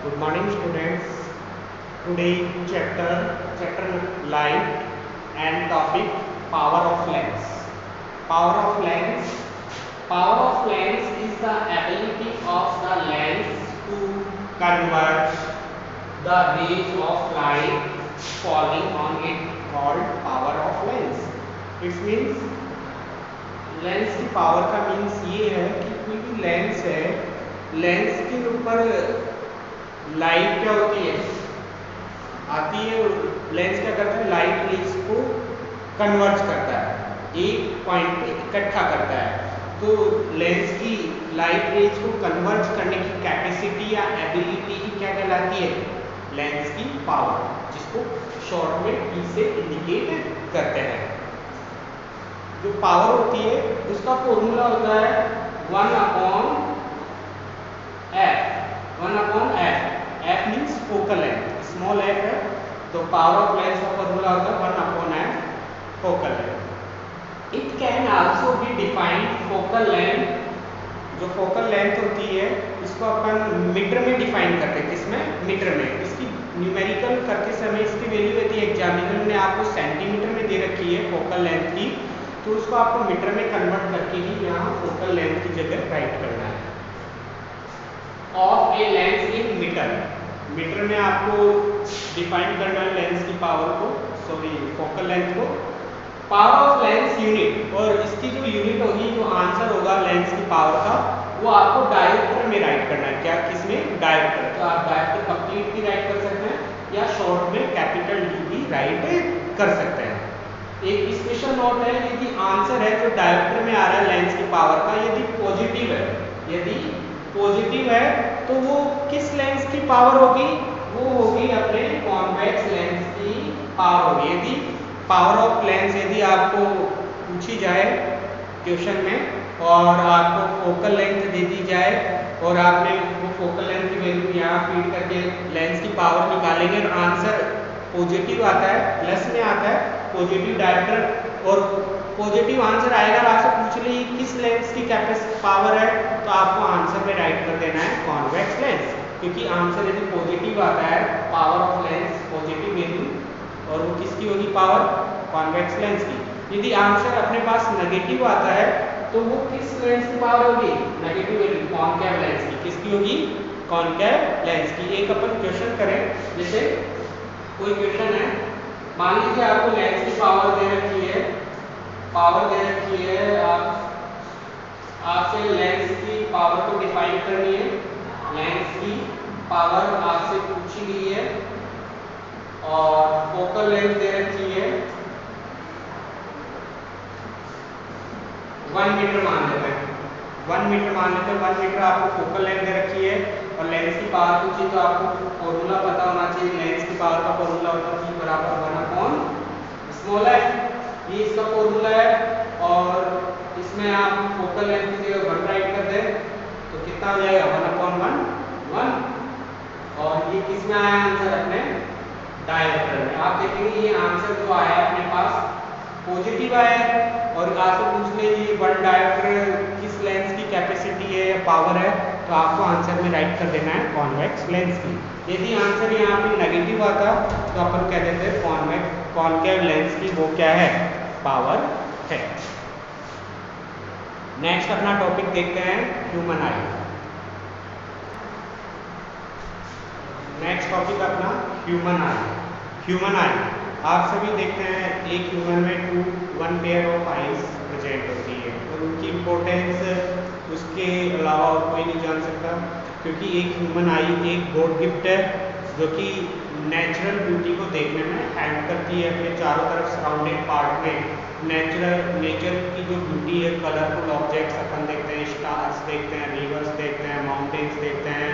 Good morning, students. Today chapter light and topic power of lens. Power of lens. Power of lens is the ability of the lens to convert the rays of light falling on it called power of lens. It means lens की power का means ये है कि कोई भी lens है, lens के ऊपर लाइट क्या होती है, आती है। लेंस क्या करता है, लाइट रेज को कन्वर्ट करता है, एक पॉइंट पे इकट्ठा करता है। तो लेंस की लाइट रेज को कन्वर्ट करने की कैपेसिटी या एबिलिटी ही क्या कहलाती है, लेंस की पावर, जिसको शॉर्ट में P से इंडिकेट करते हैं। जो पावर होती है उसका फॉर्मूला होता है 1/f। 1/f। f means focal length, small f है, तो पावर ऑफ लेंस का फॉर्मूला होता है 1/f focal length. It can also be defined focal length. जो फोकल लेंथ होती है इसको अपन मीटर में डिफाइन करते हैं। किसमें? मीटर में। इसकी न्यूमेरिकल करते समय इसकी वैल्यू रहती है, एग्जामिनर ने आपको सेंटीमीटर में दे रखी है फोकल लेंथ की, तो उसको आपको मीटर में कन्वर्ट करके ही यहाँ फोकल लेंथ की जगह राइट करना है। Of a lens in metre, metre में आपको डिफाइन करना है लेंस की पावर को, सॉरी फोकल लेंथ को। पावर ऑफ लेंस यूनिट, और इसकी जो यूनिट होगी, जो आंसर होगा लेंस की पावर का, वो आपको डायोप्टर में राइट करना है। क्या? किसमें? डायोप्टर। तो आप डायोप्टर कंप्लीट भी राइट कर सकते हैं या शॉर्ट में कैपिटल D भी राइट कर सकते हैं। एक स्पेशल नोट है, यदि आंसर है जो डायोप्टर में आ रहा है लेंस की पावर का, यदि पॉजिटिव है, यदि पॉजिटिव है तो वो किस लेंस की पावर होगी? वो होगी अपने कॉन्वेक्स लेंस की पावर होगी। यदि पावर ऑफ लेंस यदि आपको पूछी जाए क्वेश्चन में और आपको फोकल लेंथ दे दी जाए और आपने वो फोकल लेंथ की वैल्यू यहाँ फीड करके लेंस की पावर निकालेंगे और आंसर पॉजिटिव आता है, प्लस में आता है, पॉजिटिव डायोप्टर और पॉजिटिव आंसर आएगा, आपसे पूछ ली किस लेंस की कैपेसिटी पावर है, तो आपको आंसर में राइट कर देना है कॉन्वेक्स लेंस, क्योंकि आंसर यदि पॉजिटिव आता है, power of lens positive value, और वो किसकी होगी पावर? कॉन्वेक्स लेंस की। यदि आंसर अपने पास नेगेटिव आता है तो वो किस लेंस की पावर होगी? नेगेटिव वैल्यू, कॉनकेव लेंस की। किसकी होगी? कॉनकेव लेंस की। एक अपन क्वेश्चन करें, जैसे कोई क्वेश्चन है, मान लीजिए आपको लेंस की पावर दे रखी है, पावर दे रखी है, आपसे लेंस की पावर को डिफाइन करनी है। लेंस की पावर आपसे पूछी गई है और फोकल लेंथ दे रखी है 1 मीटर मान लेते हैं। 1 मीटर मान लेते हैं, 1 मीटर आपको फोकल लेंथ दे रखी है और लेंस की पावर पूछी, तो आपको फॉर्मूला पता होना चाहिए। लेंस की पावर का फॉर्मूला होता है P बराबर 1/f। ये इसका फॉर्मूला है और इसमें आप फोकल लेंथ की जगह 1 राइट कर दें तो कितना हो जाएगा? 1/1। और ये किसमें आया आंसर? अपने डायोप्टर में। आप देखेंगे ये आंसर जो आया अपने पास पॉजिटिव आया और आपसे पूछ ले ये 1 डायोप्टर किस लेंस की कैपेसिटी है या पावर है, तो आपको आंसर में राइट कर देना है कॉन्वेक्स लेंस की। यदि आंसर यहाँ पे नेगेटिव आता तो अपन कह देते हैं कॉनकेव लेंस की वो क्या है? पावर है। नेक्स्ट अपना टॉपिक देखते हैं ह्यूमन आई। नेक्स्ट टॉपिक अपना ह्यूमन आई। ह्यूमन आई आप सभी देखते हैं, एक ह्यूमन में 1 पेयर ऑफ आईज प्रेजेंट होती है और उनकी इम्पोर्टेंस उसके अलावा और कोई नहीं जान सकता, क्योंकि एक ह्यूमन आई एक गॉड गिफ्ट है जो कि नेचुरल ब्यूटी को देखने में हेल्प करती है। अपने चारों तरफ सराउंडिंग पार्ट में नेचर की जो ब्यूटी है, कलरफुल ऑब्जेक्ट्स अपन देखते हैं, स्टार्स देखते हैं, रिवर्स देखते हैं, माउंटेन्स देखते हैं,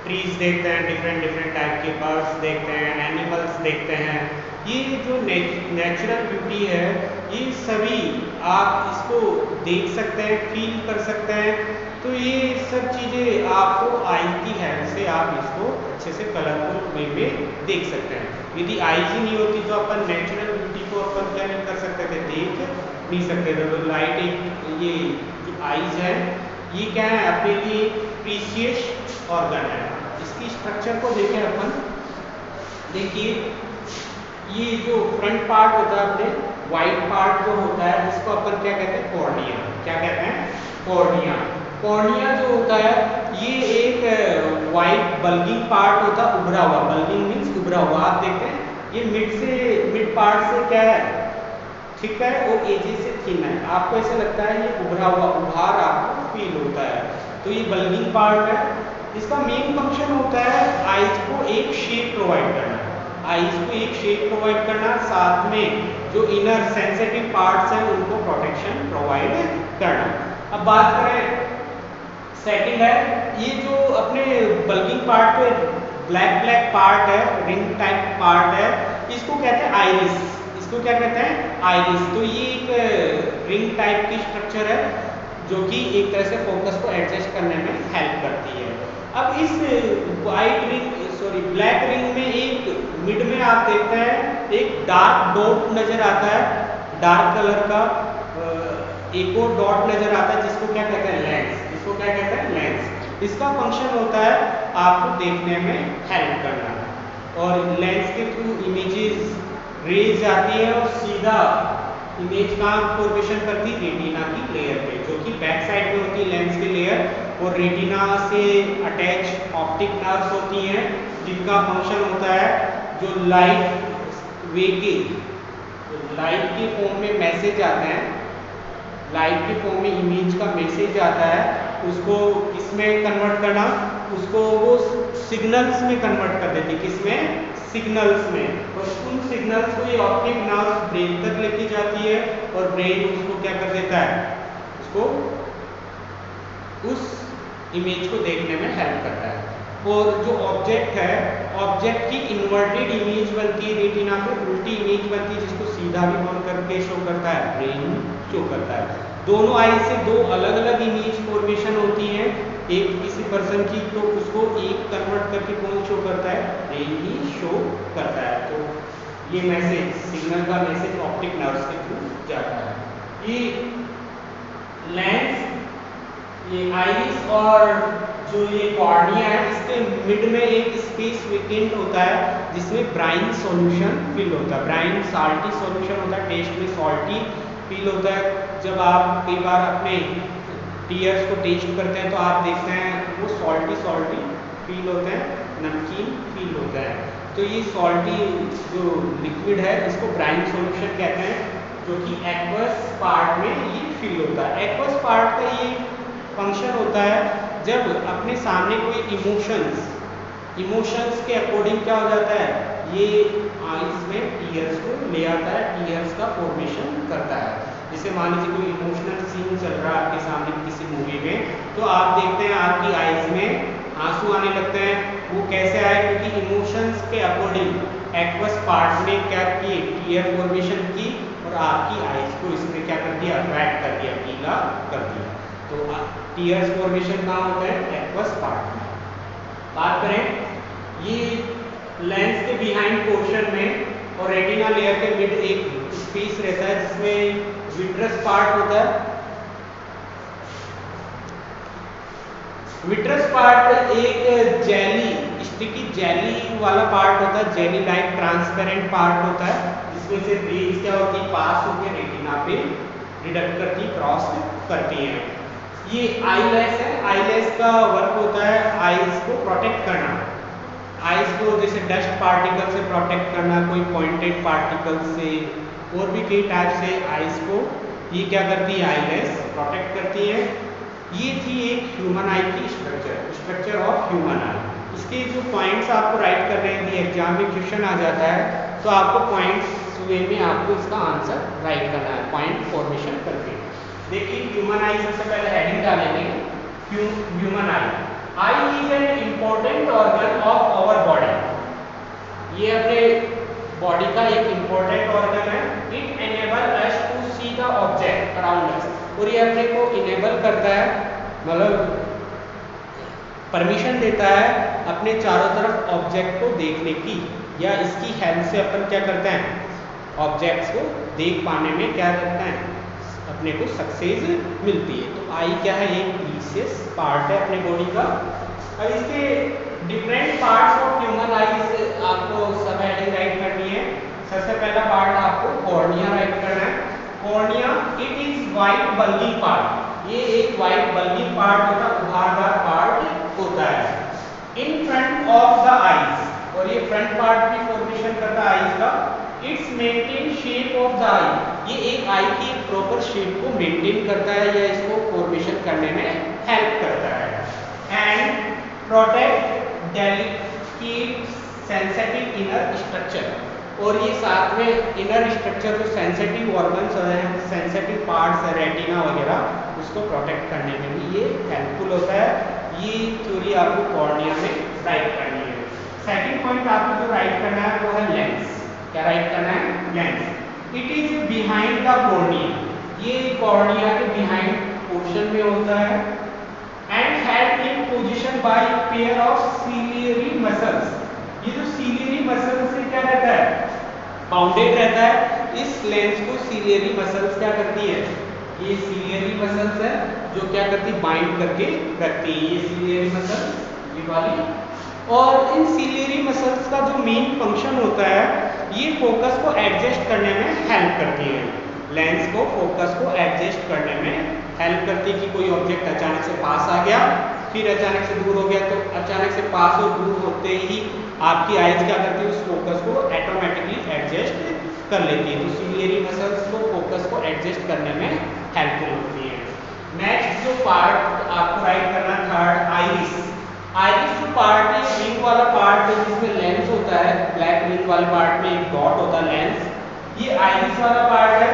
ट्रीज देखते हैं, डिफरेंट टाइप के बर्ड्स देखते हैं, एनिमल्स देखते हैं। ये जो नेचुरल ब्यूटी है, ये सभी आप इसको देख सकते हैं, फील कर सकते हैं। तो ये सब चीज़ें आपको आई की हेल्प से आप इसको अच्छे से कलरफुल वे में देख सकते हैं। यदि आईज ही नहीं होती तो अपन नेचुरल ब्यूटी को अपन क्या नहीं कर सकते थे? देख नहीं सकते थे। तो लाइट एक ये जो आईज है ये क्या है? अपने लिए ट्रीशियस ऑर्गन है। इसकी स्ट्रक्चर को देखें अपन, देखिए ये जो फ्रंट पार्ट होता है अपने वाइट पार्ट जो होता है इसको अपन क्या कहते हैं, कॉर्निया। क्या कहते हैं, कॉर्निया। कॉर्निया जो होता है ये एक वाइट बल्गिंग पार्ट होता है, उभरा हुआ। बल्गिंग मीन्स उभरा हुआ। आप देखते हैं ये मिड पार्ट से क्या है, ठीक है, और एजेस से थिन है। आपको ऐसा लगता है ये उभरा हुआ, उभार आपको फील होता है, तो ये बल्गिंग पार्ट है। इसका मेन फंक्शन होता है आइज को एक शेप प्रोवाइड करना, आइज को एक शेप प्रोवाइड करना, साथ में जो इनर सेंसिटिव पार्ट्स हैं उनको प्रोटेक्शन प्रोवाइड करना। अब बात करें सेकंड है, ये जो अपने बल्गिंग पार्ट पे ब्लैक पार्ट है, रिंग टाइप पार्ट है, इसको कहते हैं आइरिस। इसको क्या कहते हैं, आइरिस। तो ये एक रिंग टाइप की स्ट्रक्चर है जो कि एक तरह से फोकस को एडजस्ट करने में हेल्प करती है। अब इस ब्लैक रिंग में एक मिड में आप देखते हैं एक डार्क डॉट नजर आता है, डार्क कलर का एक और डॉट नजर आता है जिसको क्या कहते हैं, लेंस। इसको क्या कहते हैं, लेंस। इसका फंक्शन होता है आपको देखने में हेल्प करना, और लेंस के थ्रू इमेजेस रेज आती है और सीधा इमेज का फॉर्मेशन करती है रेटिना की लेयर पे, जो कि बैक साइड में होती है लेंस की लेयर, और रेटिना से अटैच ऑप्टिक नर्व्स होती हैं जिनका फंक्शन होता है जो लाइट वेटिंग, लाइट के फॉर्म में मैसेज आते हैं, लाइट के फॉर्म में इमेज का मैसेज आता है, उसको किसमें कन्वर्ट करना, उसको वो सिग्नल्स में कन्वर्ट कर देती है। किसमें, सिग्नल्स में। और उन सिग्नल्स को ये ऑप्टिक नर्व ब्रेन तक लेके जाती है और ब्रेन उसको क्या कर देता है, उसको उस इमेज को देखने में हेल्प करता है। और जो ऑब्जेक्ट है, ऑब्जेक्ट की इन्वर्टेड इमेज बनती है रेटिना पे, उल्टी इमेज बनती है जिसको सीधा भी कौन करके शो करता है, ब्रेन शो करता है। दोनों आई से दो अलग अलग इमेज फॉर्मेशन होती है एक किसी पर्सन की, तो उसको एक कन्वर्ट करके कौन शो करता है, ब्रेन ही शो करता है। तो ये मैसेज, सिग्नल का मैसेज ऑप्टिक नर्व्स के थ्रू जाता है। ये लेंस, ये आइरिस और जो ये कॉर्निया है, इसके मिड में एक स्पेस वेकेंट होता है जिसमें ब्राइन सॉल्यूशन फिल होता है। ब्राइन साल्टी सॉल्यूशन होता है, टेस्ट में सॉल्टी फील होता है। जब आप कई बार अपने टीयर्स को टेस्ट करते हैं तो आप देखते हैं वो सॉल्टी फील होते हैं, नमकीन फील होता है। तो ये सॉल्टी जो लिक्विड है इसको ब्राइन सॉल्यूशन कहते हैं, जो कि एक्वस पार्ट में ये फील होता है। एक्वस पार्ट का ये फंक्शन होता है जब अपने सामने कोई इमोशंस के अकॉर्डिंग क्या हो जाता है, ये आइज में टीयर्स को ले आता है, टीयर्स का फॉर्मेशन करता है। जैसे मान लीजिए कोई इमोशनल सीन चल रहा है आपके सामने किसी मूवी में, तो आप देखते हैं आपकी आइज में आंसू आने लगते हैं। वो कैसे आए, क्योंकि इमोशंस के अकॉर्डिंग एक्वस पार्ट ने क्या की, टीयर फॉर्मेशन की और आपकी आइज को इसने क्या कर दिया, वेट कर दिया, गीला कर दिया। तो टीयर्स फॉर्मेशन कहाँ होता है, एक्वस पार्ट में। बात करें ये लेंस के बिहाइंड पोर्शन में और रेटिना लेयर के मिड एक स्पेस रहता है जिसमें विट्रस पार्ट होता है। विट्रस पार्ट एक जेली, स्टिकी जेली वाला पार्ट होता है, जेली लाइक ट्रांसपेरेंट पार्ट होता है, जिसमें से रेज क्या होती है, पास होकर रेटिना पे रिडक्ट करती, क्रॉस करती हैं। ये आईलेस है, आईलेस का वर्क होता है आईज को प्रोटेक्ट करना, आईज को जैसे डस्ट पार्टिकल से प्रोटेक्ट करना, कोई पॉइंटेड पार्टिकल से, और भी कई टाइप से आईज को ये क्या करती है, आईलेस प्रोटेक्ट करती है। ये थी एक ह्यूमन आई की स्ट्रक्चर ऑफ ह्यूमन आई। इसके जो पॉइंट्स आपको राइट कर रहे हैं, एग्जाम में क्वेश्चन आ जाता है तो आपको पॉइंट्स वे में आपको इसका आंसर राइट करना है, पॉइंट फॉर्मेशन करके। देखिए ह्यूमन आई, सबसे पहले हेडिंग डालेंगे human eye is an important organ of our body. ये अपने बॉडी का एक इम्पोर्टेंट ऑर्गन है। It enable us to see the object around us, और ये अपने को इनेबल करता है, मतलब परमिशन देता है अपने चारों तरफ ऑब्जेक्ट को देखने की, या इसकी हेल्प से अपन क्या करते हैं, ऑब्जेक्ट्स को देख पाने में क्या करते हैं, अपने को सक्सेस मिलती है। तो आई क्या है, एक प्रीशियस पार्ट है अपने बॉडी का। अब इसके different parts of human eyes आपको सब हेडिंग राइट करनी है। सबसे पहला पार्ट आपको कॉर्निया राइट करना है। Cornea it is white bulging part, ये एक वाइट बल्बिंग पार्ट होता है, उभारदार पार्ट होता है in front of the eyes, और ये फ्रंट पार्ट भी फॉर्मेशन करता है आईज का। It's maintain shape of the eye, ये एक आई की प्रॉपर शेप को मेंटेन करता है या इसको फॉर्मेशन करने में हेल्प करता है। And protect delicate sensitive inner structure, और ये साथ में इनर स्ट्रक्चर जो सेंसिटिव ऑर्गन्स हैं, सेंसिटिव पार्ट्स है रेटिना वगैरह, उसको प्रोटेक्ट करने में भी ये हेल्पफुल होता है। ये थ्योरी आपको कॉर्निया में राइट करनी है। सेकंड पॉइंट आपको जो राइट करना है वो है लेंस। क्या राइट करना है, lens. It is behind the cornea, ये कॉर्निया के बिहाइंड पोर्शन में होता है। And held in position by pair of ciliary muscles, ये जो सीलियरी मसल्स से क्या रहता है, बाउंडेड रहता है। इस लेंस को सीलियरी मसल्स क्या करती है, ये सीलियरी मसल्स है जो क्या करती है, बाइंड करके रखती है, ये सीलियरी मसल्स ये वाली। और इन सीलियरी मसल्स का जो मेन फंक्शन होता है, ये फोकस को एडजस्ट करने में हेल्प करती है। लेंस को फोकस को एडजस्ट करने में हेल्प करती है कि कोई ऑब्जेक्ट अचानक से पास आ गया, फिर अचानक से दूर हो गया, तो अचानक से पास और दूर होते ही आपकी आइज क्या करती है, उस फोकस को ऑटोमेटिकली एडजस्ट कर लेती है। तो सीलियरी मसल्स को फोकस को एडजस्ट करने में हेल्पफुल होती है। नेक्स्ट जो पार्ट आपको राइट करना, थर्ड आइरिस। आइरिस जो पार्ट है, रिंग वाला पार्ट है जिसमें लेंस होता है, ब्लैक रिंग वाले पार्ट में एक डॉट होता है लेंस, ये आइरिस वाला पार्ट है।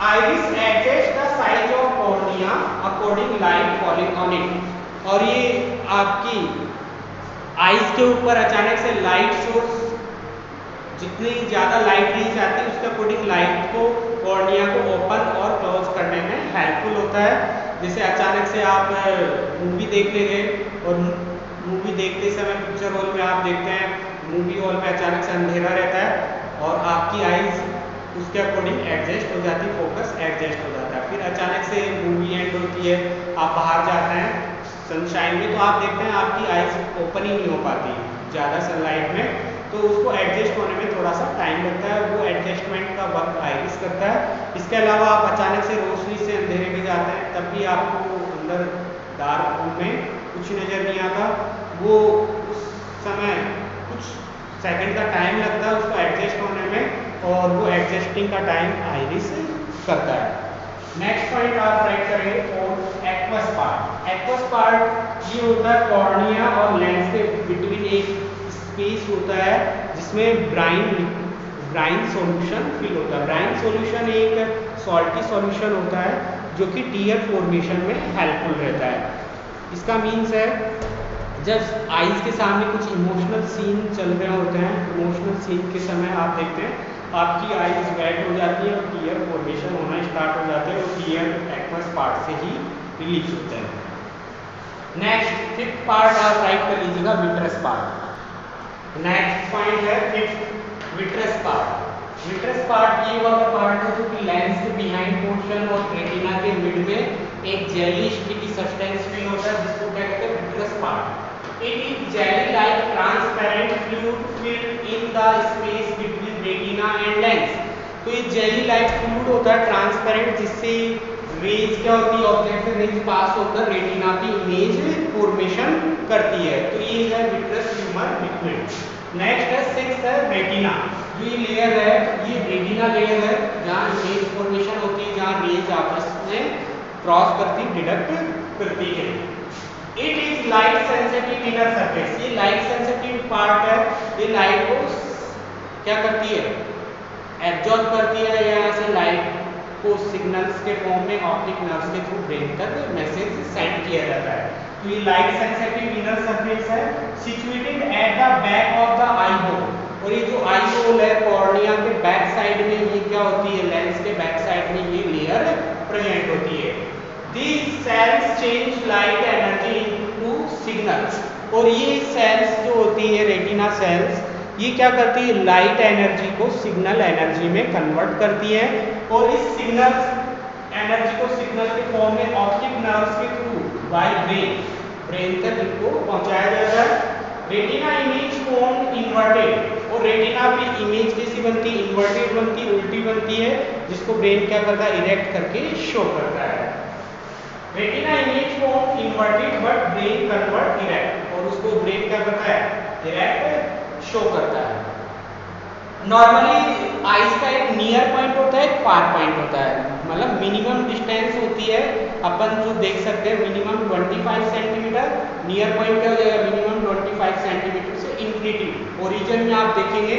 Iris adjust the size of cornea according light falling on it, और ये आपकी आइज के ऊपर अचानक से लाइट सोर्स, जितनी ज़्यादा लाइट नहीं जाती उसके अकॉर्डिंग लाइट को कॉर्निया को ओपन और क्लोज करने में हेल्पफुल होता है। जैसे अचानक से आप मूवी देखने गए और मूवी देखते समय पिक्चर हॉल में आप देखते हैं, मूवी हॉल में अचानक से अंधेरा रहता है और आपकी आइज उसके अकॉर्डिंग एडजस्ट हो जाती है, फोकस एडजस्ट हो जाता है। फिर अचानक से मूवी एंड होती है, आप बाहर जाते हैं सनशाइन में, तो आप देखते हैं आपकी आइज ओपन ही नहीं हो पाती ज़्यादा सनलाइट में, तो उसको एडजस्ट होने में थोड़ा सा टाइम लगता है। वो एडजस्टमेंट का वर्क आइरिस करता है। इसके अलावा आप अचानक से रोशनी से अंधेरे में जाते हैं, तब भी आपको अंदर डार्क रूम में कुछ नज़र नहीं आता, वो उस समय कुछ सेकंड का टाइम लगता है उसको एडजस्ट होने में, और वो एडजस्टिंग का टाइम आइरिस करता है। नेक्स्ट पॉइंट आप राइट करेंगे fourth, aqueous part. Aqueous part ये होता है कॉर्निया और लेंस के बिटवीन एक स्पेस होता है जिसमें ब्राइन सॉल्यूशन फिल होता है। ब्राइन सॉल्यूशन एक सॉल्टी सॉल्यूशन होता है जो कि टीयर फॉर्मेशन में हेल्पफुल रहता है। इसका मीन्स है जब आइज के सामने कुछ इमोशनल सीन चल रहे होते हैं, इमोशनल सीन के समय आप देखते हैं आपकी आइज वेट हो जाती है और टीयर फॉर्मेशन होना स्टार्ट हो जाते हैं, और टीयर एक्वस पार्ट से ही रिलीज होते हैं। नेक्स्ट फिफ्थ पार्ट आप राइट कर लीजिएगा, विट्रस पार्ट। नेक्स्ट पॉइंट है fifth, vitreous part. Vitreous part ये वाला पार्ट है जो कि लेंस के बिहाइंड पोर्शन और रेटिना के मिड में एक जेली स्टिकी सब्सटेंस फील होता है, जिसको क्या कहते हैं, vitreous part. It is jelly-like transparent fluid filled in the space between retina and lens. तो ये jelly-like fluid होता है ट्रांसपेरेंट, जिससे रेज क्या होती है, ऑब्जेक्ट से रेज पास होकर रेटिना की इमेज फॉर्मेशन करती है। तो ये है विट्रस ह्यूमर लिक्विड। नेक्स्ट है सिक्स्थ है रेटिना। जो ये लेयर है ये रेटिना लेयर है जहाँ इमेज फॉर्मेशन होती है, जहाँ रेज आपस में क्रॉस करती डिडक्ट करती है। It is light sensitive inner surface, ये लाइट सेंसिटिव पार्ट है, ये लाइट को क्या करती है, एब्जॉर्ब करती है, या ऐसे लाइट को सिग्नल्स के फॉर्म में ऑप्टिक नर्व्स के थ्रू ब्रेन तक मैसेज सेंड किया जाता है। तो ये लाइट सेंसिटिव इनर सरफेस है, situated at the back of the eye hole, और ये जो आई होल है कॉर्निया के बैक साइड में, ये क्या होती है, लेंस के बैक साइड में ये लेयर प्रेजेंट होती है। These cells change light energy into signals, और ये सेल्स जो होती है रेटिना सेल्स, ये क्या करती है, लाइट एनर्जी को सिग्नल एनर्जी में कन्वर्ट करती है, और इस सिग्नल एनर्जी को सिग्नल के फॉर्म में ऑप्टिक नर्व्स के थ्रू बाय ब्रेन तक इनको पहुंचाया जाता है। रेटिना इमेज फॉर्म इन्वर्टेड, और रेटिना भी इमेज कैसी बनती है, इन्वर्टेड बनती है, उल्टी बनती है, जिसको ब्रेन क्या करता है, इरेक्ट करके शो करता है। Retina image form inverted but brain convert erect, और उसको ब्रेन क्या करता है, इरेक्ट शो करता है। नॉर्मली आइज का एक नियर पॉइंट होता है, एक फार पॉइंट होता है, मतलब मिनिमम डिस्टेंस होती है अपन जो देख सकते हैं मिनिमम 25 सेंटीमीटर, नियर पॉइंट क्या हो जाएगा, मिनिमम 25 सेंटीमीटर से इन्फिनिटी। ओरिजिन में आप देखेंगे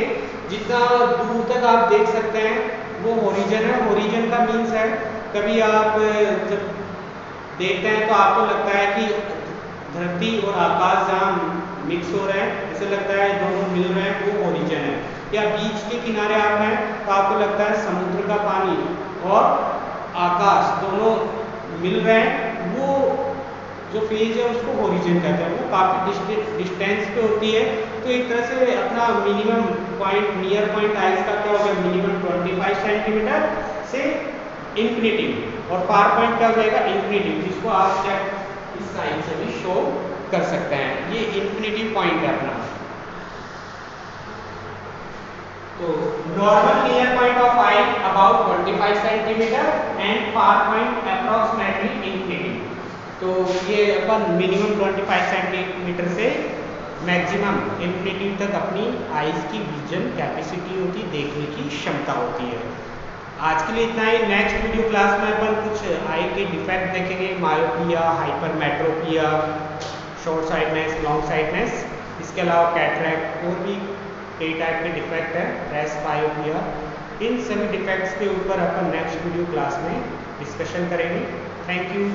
जितना दूर तक आप देख सकते हैं वो ओरिजिन है। ओरिजिन का मीन्स है, कभी आप जब देखते हैं तो आपको लगता है कि धरती और आकाश जहाँ मिक्स हो रहे हैं, ऐसे लगता है दोनों मिल रहे हैं, वो ओरिजिन है। या बीच के किनारे आप हैं तो आपको लगता है समुद्र का पानी और आकाश दोनों मिल रहे हैं, वो जो फेज है उसको ओरिजिन कहते हैं। वो काफ़ी डिस्टेंस पे होती है, तो एक तरह से अपना minimum point, near point eyes का क्या हो गया, मिनिमम 25 सेंटीमीटर से इन्फिनिटी, और फार पॉइंट क्या हो जाएगा, इन्फिनिटी, जिसको आप क्या इस साइन से भी शो कर सकते हैं। ये इन्फिनिटी पॉइंट है अपना। तो normal near point of I about 25 centimetre and far point approximately infinity. तो ये अपन मिनिमम 25 सेंटीमीटर से मैक्सिमम इन्फिनिटी तक अपनी आइज की विजन कैपेसिटी होती है, देखने की क्षमता होती है। आज के लिए इतना ही। नेक्स्ट वीडियो क्लास में अपन कुछ आई के डिफेक्ट देखेंगे, myopia, hypermetropia, short sightedness, long sightedness, इसके अलावा कैटरैक्ट, और भी कई टाइप के डिफेक्ट है, प्रेसबायोपिया। इन सभी डिफेक्ट्स के ऊपर अपन नेक्स्ट वीडियो क्लास में डिस्कशन करेंगे। Thank you.